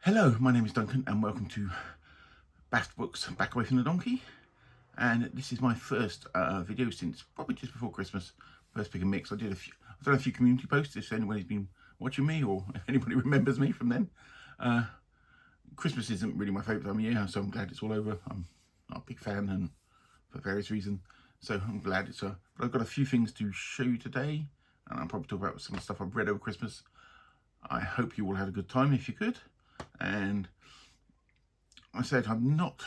Hello, my name is Duncan and welcome to Bast Books Back Away from the Donkey. And this is my first video since probably just before Christmas. First pick and mix. I've done a few community posts if anybody's been watching me or if anybody remembers me from then. Christmas isn't really my favourite time of year, so I'm glad it's all over. I'm not a big fan and for various reasons. So I'm glad it's but I've got a few things to show you today, and I'll probably talk about some of the stuff I've read over Christmas. I hope you all had a good time if you could. And I said I've not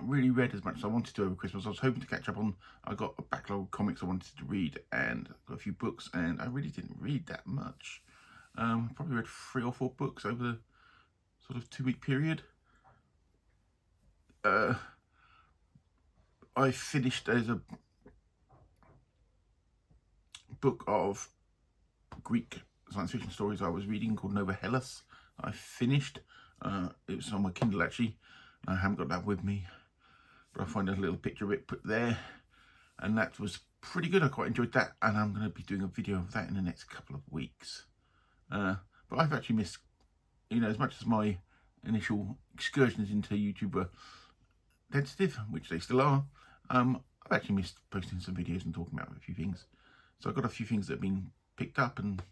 really read as much as I wanted to over Christmas. I was hoping to catch up on, I got a backlog of comics I wanted to read and got a few books, and I really didn't read that much. Probably read 3 or 4 books over the sort of 2-week period. I finished, there's a book of Greek science fiction stories I was reading called Nova Hellas. I finished. It was on my Kindle actually. I haven't got that with me, but I'll find a little picture of it put there, and that was pretty good. I quite enjoyed that, and I'm going to be doing a video of that in the next couple of weeks. But I've actually missed, as much as my initial excursions into YouTube were tentative, which they still are, I've actually missed posting some videos and talking about a few things. So I've got a few things that have been picked up and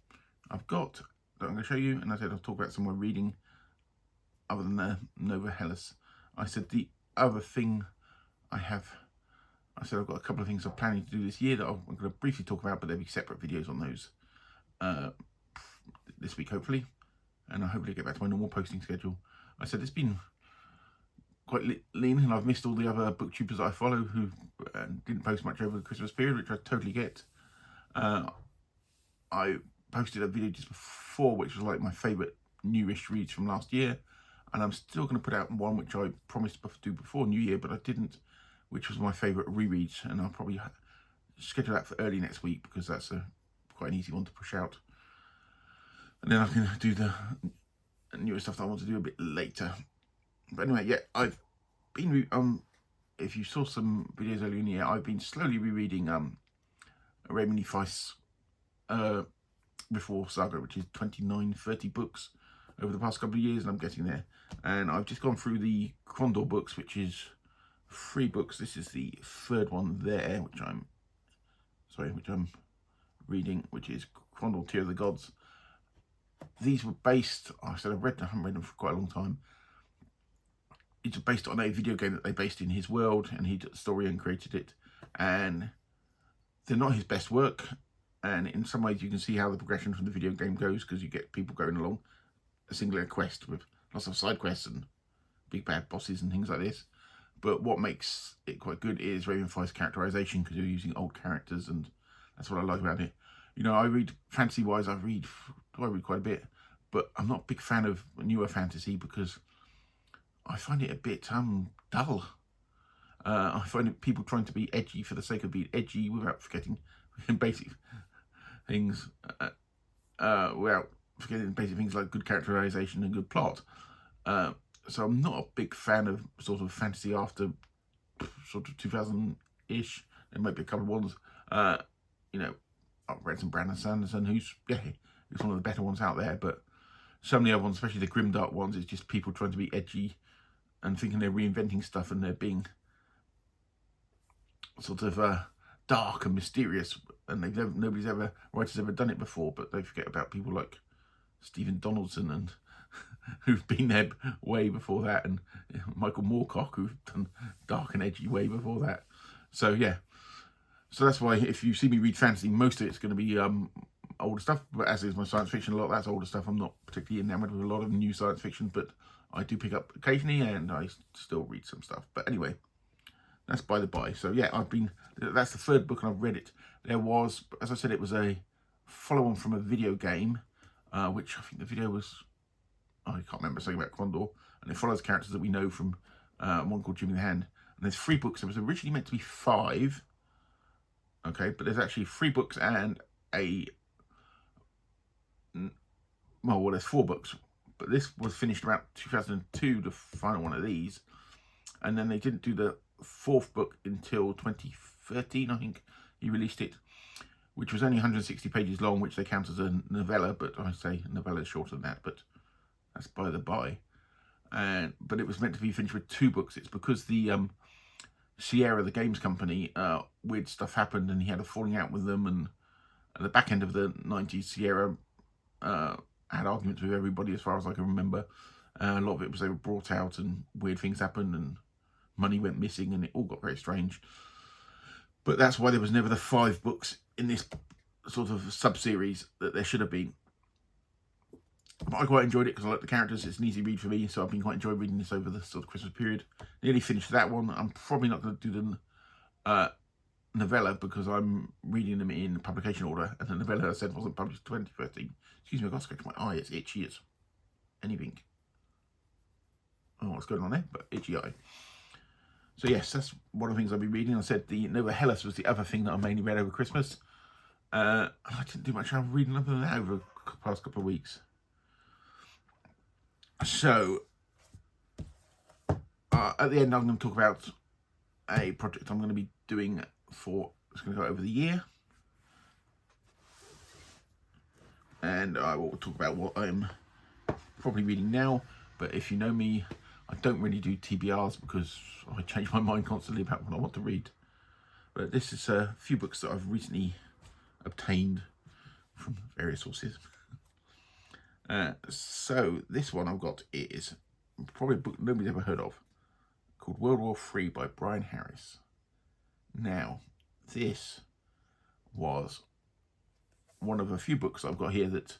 I've got that I'm going to show you, and I said I'll talk about some more reading other than the Nova Hellas. I said the other thing I said I've got a couple of things I'm planning to do this year that I'm going to briefly talk about, but there'll be separate videos on those this week hopefully, and I'll hopefully get back to my normal posting schedule. I said it's been quite lean, and I've missed all the other booktubers that I follow who didn't post much over the Christmas period, which I totally get. I posted a video just before, which was like my favourite newish reads from last year, and I'm still going to put out one which I promised to do before New Year, but I didn't, which was my favourite rereads, and I'll probably schedule that for early next week because that's quite an easy one to push out, and then I can do the newer stuff that I want to do a bit later. But anyway, yeah, I've been if you saw some videos earlier in the year, I've been slowly rereading Raymond Feist's Before saga, which is 29-30 books over the past couple of years, and I'm getting there. And I've just gone through the Crondor books, which is 3 books. This is the 3rd one there, which I'm reading, which is Crondor Tear of the Gods. These were based, I haven't read them for quite a long time. It's based on a video game that they based in his world, and he did the story and created it. And they're not his best work, and in some ways you can see how the progression from the video game goes, because you get people going along a singular quest with lots of side quests and big bad bosses and things like this. But what makes it quite good is Raven Feist's characterization, because you're using old characters, and that's what I like about it. I read fantasy-wise, I read quite a bit, but I'm not a big fan of newer fantasy because I find it a bit dull. I find it people trying to be edgy for the sake of being edgy without forgetting basic things, without forgetting basic things like good characterization and good plot. So I'm not a big fan of sort of fantasy after sort of 2000-ish. There might be a couple of ones. I've read some Brandon Sanderson, who's one of the better ones out there, but some of the other ones, especially the grimdark ones, is just people trying to be edgy and thinking they're reinventing stuff, and they're being sort of dark and mysterious, and writers ever done it before. But they forget about people like Stephen Donaldson and who've been there way before that, and Michael Moorcock, who've done dark and edgy way before that. So yeah, so that's why if you see me read fantasy, most of it's going to be older stuff, but as is my science fiction, a lot of that's older stuff. I'm not particularly enamored with a lot of new science fiction, but I do pick up occasionally, and I still read some stuff. But anyway, that's by the by. So yeah, that's the 3rd book, and I've read it. There was, as I said, it was a follow-on from a video game, which I think the video was, I can't remember, something about Crondor, and it follows characters that we know from one called Jimmy the Hand. And there's 3 books. It was originally meant to be 5, okay, but there's actually 3 books and there's 4 books, but this was finished around 2002, the final one of these, and then they didn't do the 4th book until 2013, I think he released it, which was only 160 pages long, which they count as a novella, but I say novella is shorter than that, but that's by the by. But it was meant to be finished with 2 books. It's because the Sierra, the games company, weird stuff happened, and he had a falling out with them. And at the back end of the 90s, Sierra had arguments with everybody, as far as I can remember. A lot of it was they were brought out, and weird things happened, and money went missing, and it all got very strange. But that's why there was never the 5 books in this sort of sub-series that there should have been. But I quite enjoyed it because I like the characters. It's an easy read for me, so I've been quite enjoying reading this over the sort of Christmas period. Nearly finished that one. I'm probably not going to do the novella because I'm reading them in publication order, and the novella I said wasn't published 2013. Excuse me, I've got to scratch my eye. It's itchy as anything. I don't know what's going on there, but itchy eye. So yes, that's one of the things I've been reading. I said the Nova Hellas was the other thing that I mainly read over Christmas. I didn't do much of reading other than that over the past couple of weeks. So, at the end, I'm going to talk about a project I'm going to be doing for, it's going to go over the year. And I will talk about what I'm probably reading now. But if you know me, I don't really do TBRs because I change my mind constantly about what I want to read. But this is a few books that I've recently obtained from various sources. So this one I've got is probably a book nobody's ever heard of, called World War III by Brian Harris. Now, this was one of a few books I've got here that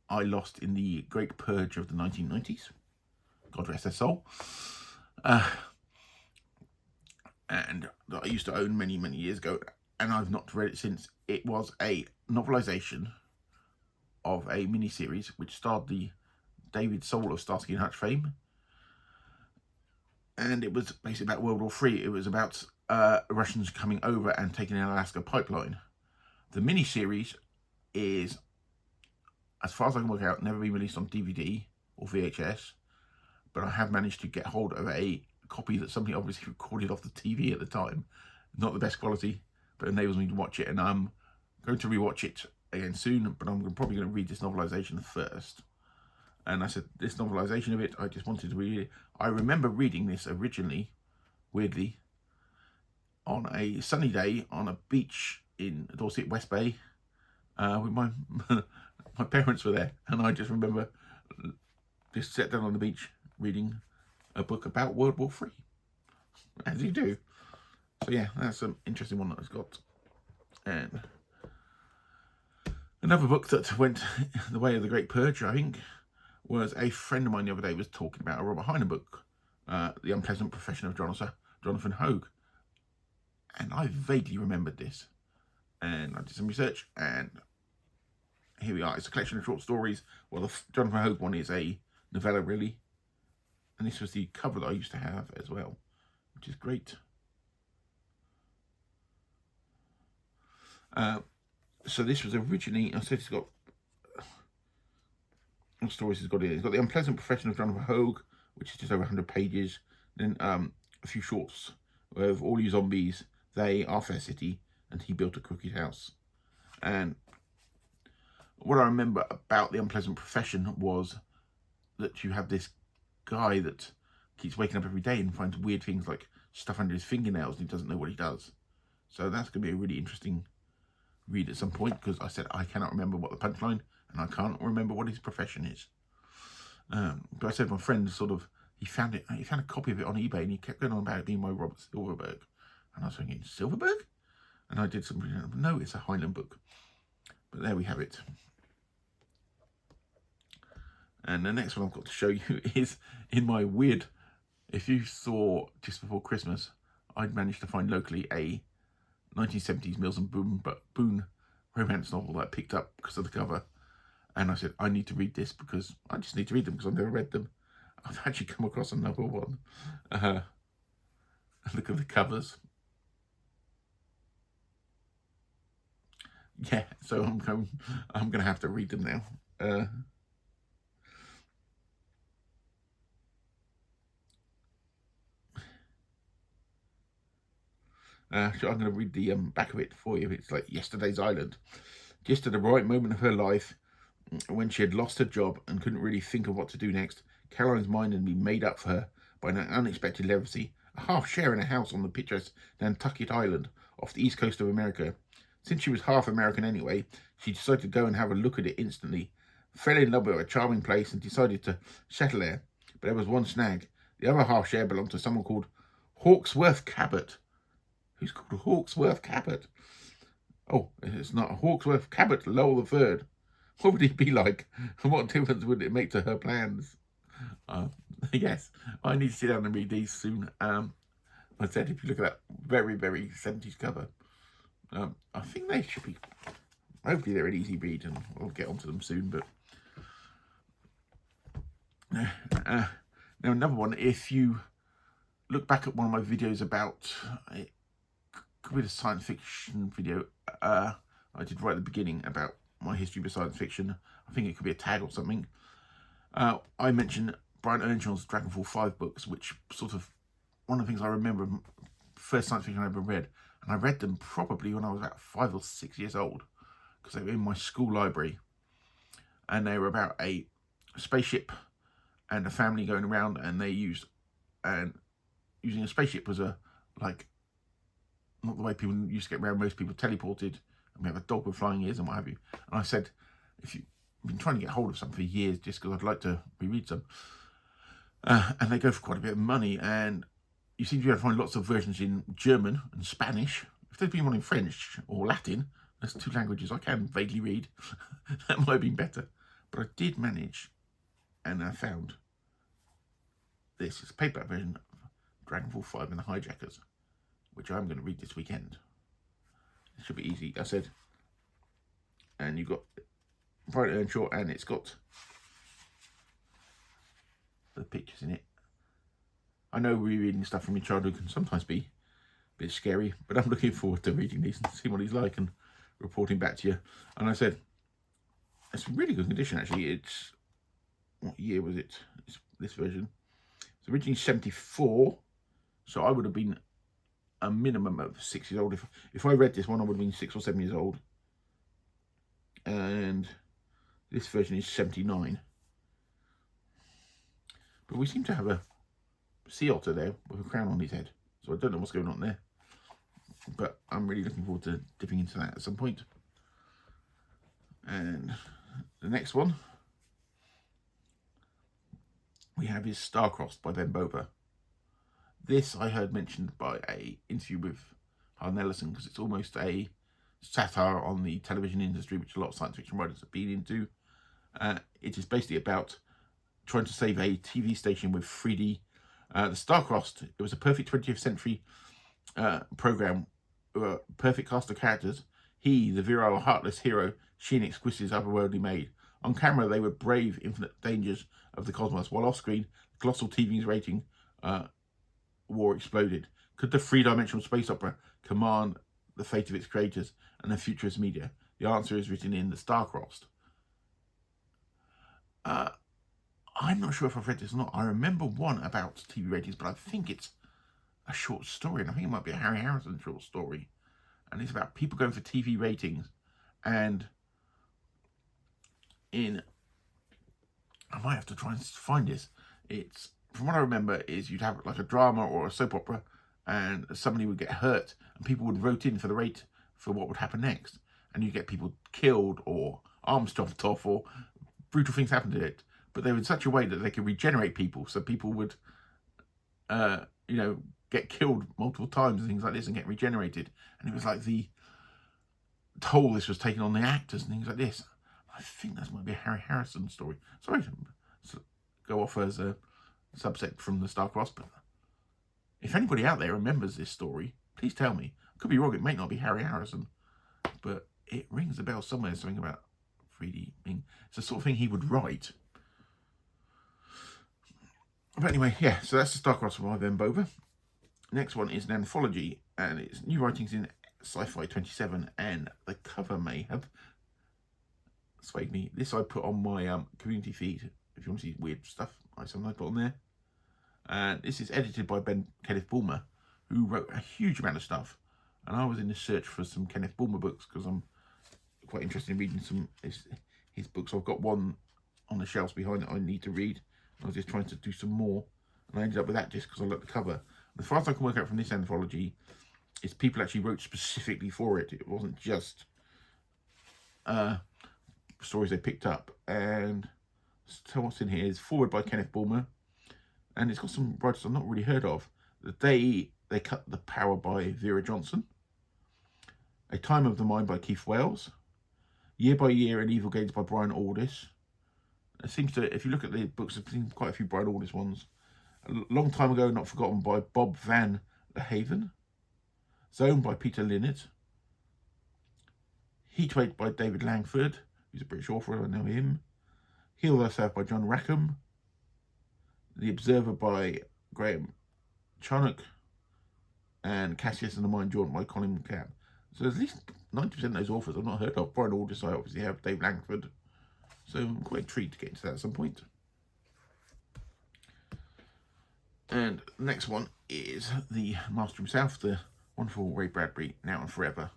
I lost in the Great Purge of the 1990s. God rest their soul. And that I used to own many, many years ago, and I've not read it since. It was a novelisation of a miniseries which starred the David Soul of Starsky and Hutch fame. And it was basically about World War III. It was about Russians coming over and taking the Alaska pipeline. The miniseries is, as far as I can work out, never been released on DVD or VHS, but I have managed to get hold of a copy that somebody obviously recorded off the TV at the time. Not the best quality, but enables me to watch it, and I'm going to rewatch it again soon, but I'm probably going to read this novelisation first. And I said, this novelisation of it, I just wanted to read it. I remember reading this originally, weirdly, on a sunny day on a beach in Dorset, West Bay, with my my parents were there, and I just remember just sat down on the beach reading a book about World War III, as you do. So yeah, that's an interesting one that I've got. And another book that went the way of the Great Purge, I think, was a friend of mine the other day was talking about a Robert Heinlein book, The Unpleasant Profession of Jonathan Hoag. And I vaguely remembered this. And I did some research, and here we are. It's a collection of short stories. Well, the Jonathan Hoag one is a novella, really. And this was the cover that I used to have as well, which is great. So this was originally, I said it's got, what stories it's got in it? It's got The Unpleasant Profession of Jonathan Hoag, which is just over 100 pages. Then a few shorts of All You Zombies, They, Our Fair City, and He Built a Crooked House. And what I remember about The Unpleasant Profession was that you have this guy that keeps waking up every day and finds weird things like stuff under his fingernails, and he doesn't know what he does. So that's going to be a really interesting read at some point, because I said I cannot remember what the punchline, and I can't remember what his profession is. But I said my friend he found a copy of it on eBay, and he kept going on about it being by Robert Silverberg. And I was thinking, Silverberg? And I did some reading. No, it's a Heinlein book. But there we have it. And the next one I've got to show you is in my weird, if you saw just before Christmas, I'd managed to find locally a 1970s Mills and Boon romance novel that I picked up because of the cover. And I said, I need to read this because I just need to read them because I've never read them. I've actually come across another one. Look at the covers. Yeah, so I'm going to have to read them now. So I'm going to read the back of it for you. It's like Yesterday's Island. Just at the right moment of her life, When she had lost her job and couldn't really think of what to do next, Caroline's mind had been made up for her by an unexpected legacy, a half share in a house on the picturesque Nantucket Island off the east coast of America. Since she was half American anyway, she decided to go and have a look at it instantly, fell in love with a charming place and decided to settle there. But there was one snag. The other half share belonged to someone called Hawksworth Cabot. Who's called Hawksworth Cabot? Oh, it's not Hawksworth Cabot, Lowell III. What would he be like? And what difference would it make to her plans? Yes, I need to sit down and read these soon. I said, if you look at that very, very 70s cover, I think they should be, hopefully they're an easy read, and we'll get onto them soon. But now another one, if you look back at one of my videos about, it could be a science fiction video I did right at the beginning about my history with science fiction. I think it could be a tag or something. I mentioned Brian Earnshaw's Dragonfall 5 books, which sort of one of the things I remember, first science fiction I ever read. And I read them probably when I was about 5 or 6 years old, because they were in my school library. And they were about a spaceship and a family going around, and they using a spaceship was not the way people used to get around. Most people teleported, and we have a dog with flying ears and what have you. And I said, if you've been trying to get hold of some for years, just because I'd like to reread some. And they go for quite a bit of money, and you seem to be able to find lots of versions in German and Spanish. If there'd been one in French or Latin, that's 2 languages I can vaguely read, that might have been better. But I did manage, and I found this is a paperback version of Dragonfall 5 and the Hijackers, which I'm going to read this weekend. It should be easy, I said. And you've got Brian Earnshaw, and it's got the pictures in it. I know rereading stuff from your childhood can sometimes be a bit scary, but I'm looking forward to reading these and seeing what he's like and reporting back to you. And I said, it's a really good condition, actually. It's, what year was it? It's this version. It's originally 74, so I would have been a minimum of 6 years old. If I read this one, I would have been 6 or 7 years old. And this version is 79. But we seem to have a sea otter there with a crown on his head, so I don't know what's going on there, but I'm really looking forward to dipping into that at some point. And the next one we have is Star-Crossed by Ben Bova. This I heard mentioned by a interview with Harlan Ellison, because it's almost a satire on the television industry, which a lot of science fiction writers have been into. It is basically about trying to save a TV station with 3D. The Star-Crossed, it was a perfect 20th century program, a perfect cast of characters. He, the virile, heartless hero, she an exquisite otherworldly maid. On camera, they would brave infinite dangers of the cosmos, while off-screen, the colossal TV's rating war exploded. Could the three-dimensional space opera command the fate of its creators and the futurist media? The answer is written in The Star-Crossed. I'm not sure if I've read this or not. I remember one about TV ratings, but I think it's a short story, and I think it might be a Harry Harrison short story. And it's about people going for TV ratings. And I might have to try and find this. It's, from what I remember, is you'd have like a drama or a soap opera, and somebody would get hurt, and people would vote in for the rate for what would happen next. And you get people killed or arms chopped off or brutal things happen to it. But they were in such a way that they could regenerate people, so people would, get killed multiple times and things like this and get regenerated. And it was like the toll this was taking on the actors and things like this. I think that might be a Harry Harrison story. Sorry to go off as a subset from the Star-Crossed, but if anybody out there remembers this story, please tell me. I could be wrong, it might not be Harry Harrison, but it rings a bell somewhere, something about 3D being, it's the sort of thing he would write. But anyway, yeah, so that's the Star-Crossed by Ben Bova. Next one is an anthology, and it's new writings in Sci-Fi 27, and the cover may have swayed me. This I put on my community feed, if you want to see weird stuff I sometimes put on there. And this is edited by Kenneth Bulmer, who wrote a huge amount of stuff. And I was in the search for some Kenneth Bulmer books, because I'm quite interested in reading some his his books. I've got one on the shelves behind that I need to read. I was just trying to do some more, and I ended up with that just because I liked the cover. And as far as I can work out from this anthology, is people actually wrote specifically for it. It wasn't just stories they picked up. And so what's in here is forward by Kenneth Bulmer, and it's got some writers I've not really heard of. The Day They Cut the Power by Vera Johnson. A Time of the Mind by Keith Wells. Year by Year and Evil Games by Brian Aldiss. It seems to, if you look at the books, I've seen quite a few Brian Aldiss ones. A long Time Ago, Not Forgotten by Bob Van Haven. Zone by Peter Linnett. Heatwave by David Langford, who's a British author, I know him. Heal Thyself by John Rackham. The Observer by Graham Charnock. And Cassius and the Mind Jaunt by Colin McCann. So at least 90% of those authors I've not heard of. Brian Aldiss, I obviously have, Dave Langford. So I'm quite intrigued to get into that at some point. And the next one is the master himself, the wonderful Ray Bradbury, Now and Forever.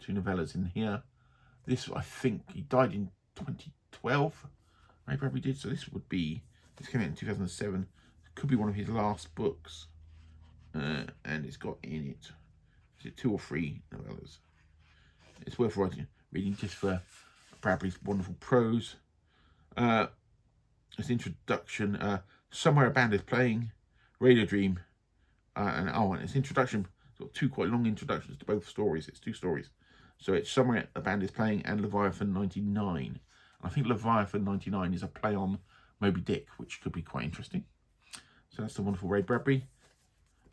2 novellas in here. This, I think, he died in 2012. Ray Bradbury did, so this came out in 2007. Could be one of his last books. And it's got in it, is it 2 or 3 novellas? It's worth reading just for Bradbury's wonderful prose. Its introduction, Somewhere a Band is Playing, Radio Dream, and its introduction, it's got 2 quite long introductions to both stories. It's 2 stories. So it's Somewhere a Band is Playing and Leviathan 99. And I think Leviathan 99 is a play on Moby Dick, which could be quite interesting. So that's the wonderful Ray Bradbury.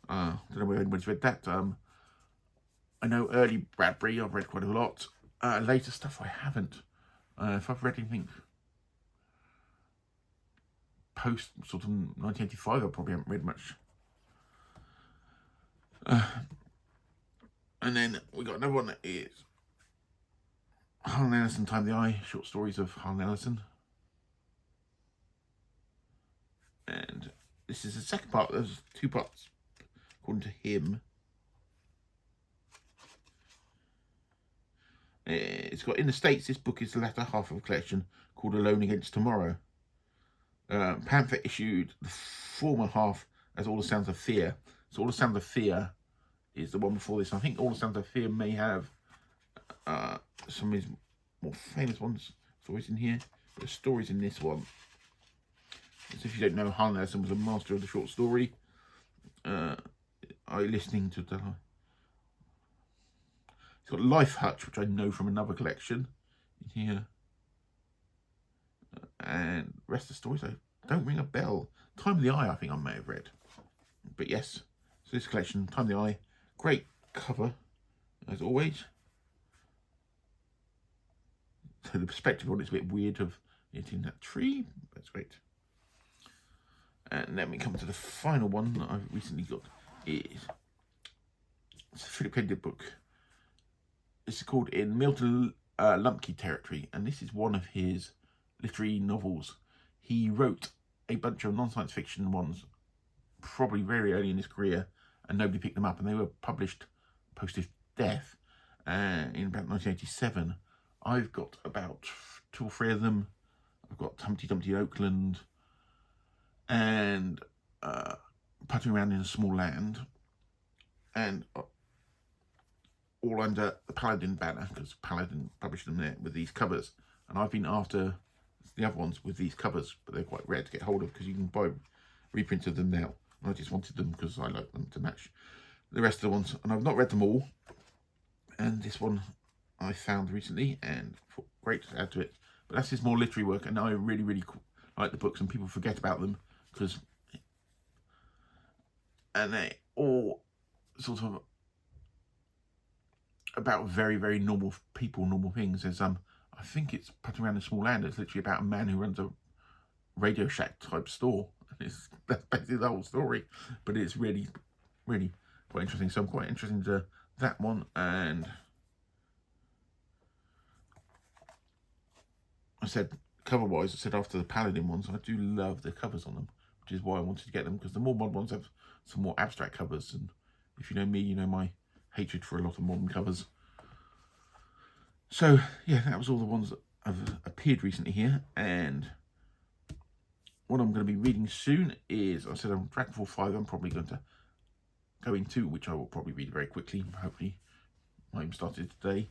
I don't know whether anybody's read that. I know early Bradbury, I've read quite a lot. Later stuff I haven't. If I've read anything post sort of 1985, I probably haven't read much. And then we got another one that is Harlan Ellison, Time of the Eye, short stories of Harlan Ellison. And this is the second part. There's 2 parts, according to him. It's got, in the States, this book is the latter half of a collection called Alone Against Tomorrow. Panther issued the former half as All the Sounds of Fear. So All the Sounds of Fear is the one before this. I think All the Sounds of Fear may have some of his more famous ones, stories in here. But there's stories in this one. So if you don't know, Harlan Ellison was a master of the short story. Listening to the... It's got Life Hutch, which I know from another collection in here. And the rest of the stories I don't ring a bell. Time of the Eye, I think I may have read. But yes, so this collection, Time of the Eye, great cover, as always. So the perspective on it's a bit weird of it in that tree. That's great. And then we come to the final one that I've recently got. It's a Philip K. Dick book. This is called In Milton Lumpke Territory, and this is one of his literary novels. He wrote a bunch of non-science fiction ones probably very early in his career, and nobody picked them up, and they were published post his death in about 1987. I've got about 2 or 3 of them. I've got Humpty Dumpty in Oakland and Puttering Around in a Small Land, and all under the Paladin banner, because Paladin published them there with these covers. And I've been after the other ones with these covers, but they're quite rare to get hold of because you can buy reprints of them now. And I just wanted them because I like them to match the rest of the ones. And I've not read them all. And this one I found recently and thought great to add to it. But that's his more literary work, and I really, really like the books, and people forget about them because... And they all sort of about very, very normal people, normal things. There's I think it's Putting Around a Small Land. It's literally about a man who runs a Radio Shack type store. That's basically the whole story, but it's really, really quite interesting. So I'm quite interested into that one. And I said cover-wise, I said after the Paladin ones, I do love the covers on them, which is why I wanted to get them, because the more modern ones have some more abstract covers, and if you know me, you know my hatred for a lot of modern covers. So yeah, that was all the ones that have appeared recently here, and what I'm going to be reading soon is, I said, Dragonfall 5 I'm probably going to go into, which I will probably read very quickly, hopefully might even start it today.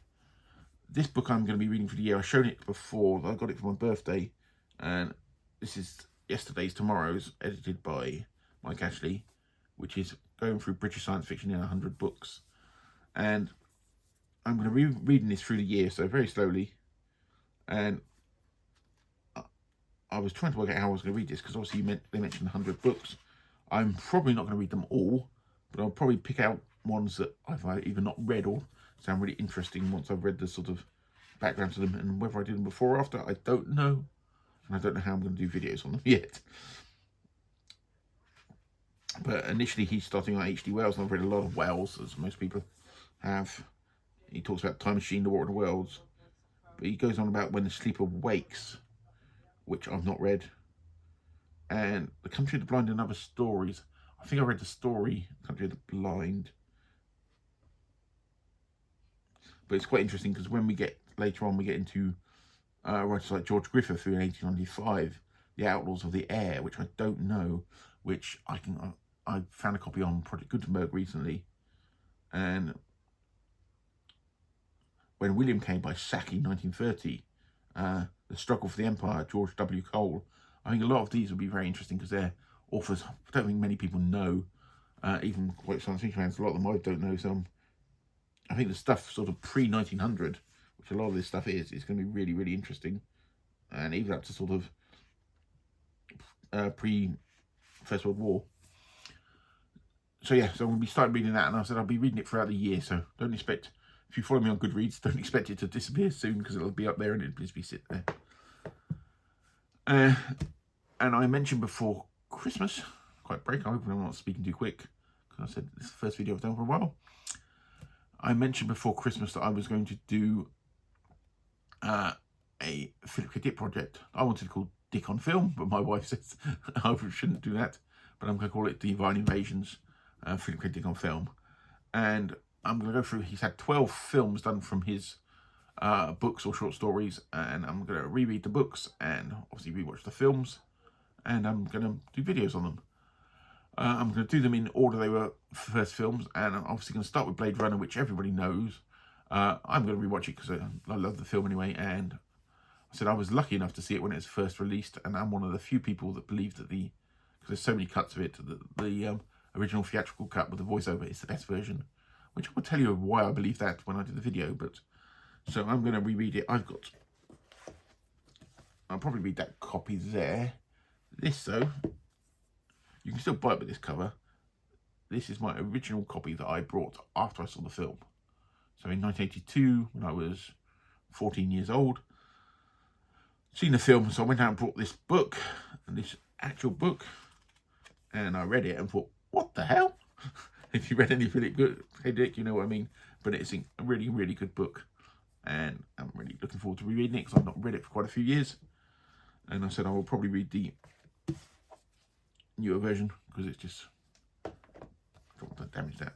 This book I'm going to be reading for the year, I've shown it before, I got it for my birthday, and this is Yesterday's Tomorrow's, edited by Mike Ashley, which is going through British science fiction in 100 books. And I'm going to be reading this through the year, so very slowly. And I was trying to work out how I was going to read this, because obviously they mentioned 100 books. I'm probably not going to read them all, but I'll probably pick out ones that I've either not read or sound really interesting once I've read the sort of background to them. And whether I did them before or after, I don't know. And I don't know how I'm going to do videos on them yet. But initially he's starting on H.G. Wells, and I've read a lot of Wells, as most people have. He talks about Time Machine, The War of the Worlds. But he goes on about When the Sleeper Wakes, which I've not read. And The Country of the Blind and Other Stories. I think I read the story, Country of the Blind. But it's quite interesting, because when we get, later on, we get into writers like George Griffith, who in 1895, The Outlaws of the Air, which I don't know, which I found a copy on Project Gutenberg recently. And When William Came by Sacchi, 1930, The Struggle for the Empire, George W. Cole. I think a lot of these will be very interesting, because they're authors I don't think many people know, even quite science fiction fans. A lot of them I don't know. So I think the stuff sort of pre-1900, which a lot of this stuff is going to be really, really interesting. And even up to sort of pre-First World War. So yeah, so I'm going to start reading that, and I said I'll be reading it throughout the year, so don't expect, if you follow me on Goodreads, don't expect it to disappear soon, because it'll be up there and it'll just be sitting there. And I mentioned before Christmas, quite break, I hope I'm not speaking too quick, because I said this is the first video I've done for a while. I mentioned before Christmas that I was going to do a Philip K. Dick project. I wanted to call Dick on Film, but my wife says I shouldn't do that, but I'm going to call it Divine Invasions, Philip K. Dick on Film. And I'm going to go through, he's had 12 films done from his books or short stories, and I'm going to reread the books and obviously rewatch the films, and I'm going to do videos on them. I'm going to do them in order they were first films, and I'm obviously going to start with Blade Runner, which everybody knows. I'm going to rewatch it because I love the film anyway, and I said I was lucky enough to see it when it was first released, and I'm one of the few people that believe that because there's so many cuts of it, the original theatrical cut with the voiceover is the best version, which I will tell you why I believe that when I do the video. But so I'm going to reread it. I'll probably read that copy there. This, though, you can still buy it with this cover. This is my original copy that I brought after I saw the film. So in 1982, when I was 14 years old, seen the film, so I went out and brought this book, and this actual book, and I read it and thought, what the hell? If you read any Philip K. Dick, you know what I mean. But it's a really, really good book, and I'm really looking forward to rereading it, because I've not read it for quite a few years. And I said I will probably read the newer version, because it's just, I don't want to damage that.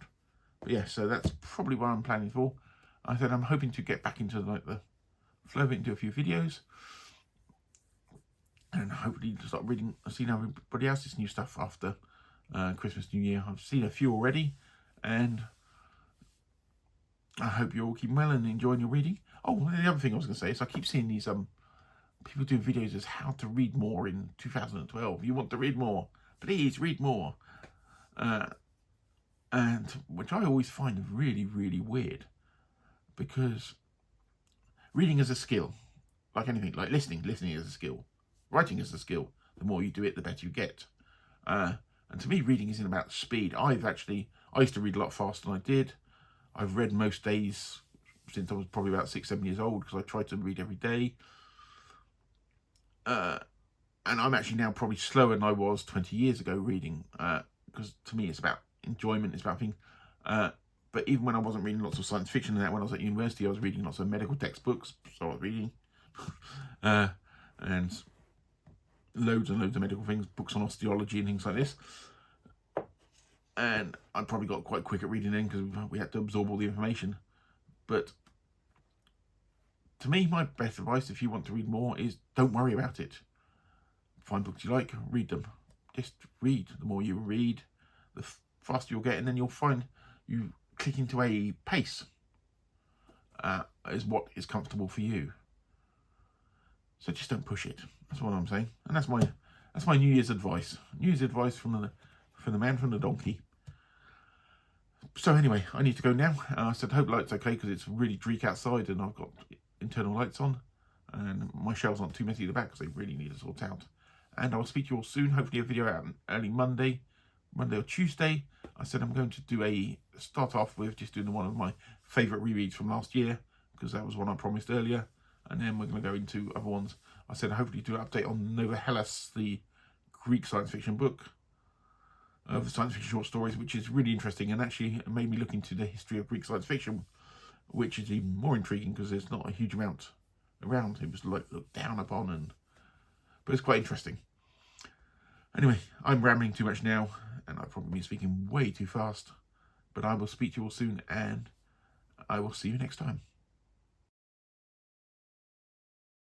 But yeah, so that's probably what I'm planning for. I said I'm hoping to get back into like the flow of it and do a few videos, and hopefully to start reading, seeing how everybody else's new stuff after Christmas, New Year. I've seen a few already, and I hope you're all keeping well and enjoying your reading. Oh, the other thing I was going to say is I keep seeing these people doing videos as how to read more in 2012. You want to read more? Please read more. And which I always find really, really weird, because reading is a skill, like anything, like listening is a skill, writing is a skill. The more you do it, the better you get. And to me, reading isn't about speed. I used to read a lot faster than I did. I've read most days since I was probably about 6-7 years old, because I tried to read every day. And I'm actually now probably slower than I was 20 years ago reading, because to me it's about enjoyment, it's about things. But even when I wasn't reading lots of science fiction and that, when I was at university, I was reading lots of medical textbooks, so I was reading. And loads and loads of medical things, books on osteology and things like this. And I probably got quite quick at reading then, because we had to absorb all the information. But to me, my best advice, if you want to read more, is don't worry about it. Find books you like, read them. Just read. The more you read, the faster you'll get, and then you'll find you click into a pace is what is comfortable for you. So just don't push it. That's what I'm saying, and that's my New Year's advice. New Year's advice from the man from the donkey. So anyway, I need to go now. I said hope light's okay because it's really Dreich outside, and I've got internal lights on, and my shelves aren't too messy at the back because they really need to sort out. And I'll speak to you all soon. Hopefully a video out early Monday or Tuesday. I said I'm going to start off with just doing one of my favourite rereads from last year, because that was one I promised earlier. And then we're going to go into other ones. I said hopefully do an update on Nova Hellas, the Greek science fiction book of science fiction short stories, which is really interesting, and actually made me look into the history of Greek science fiction, which is even more intriguing because there's not a huge amount around. It was like looked down upon, but it's quite interesting. Anyway, I'm rambling too much now, and I've probably been speaking way too fast, but I will speak to you all soon, and I will see you next time.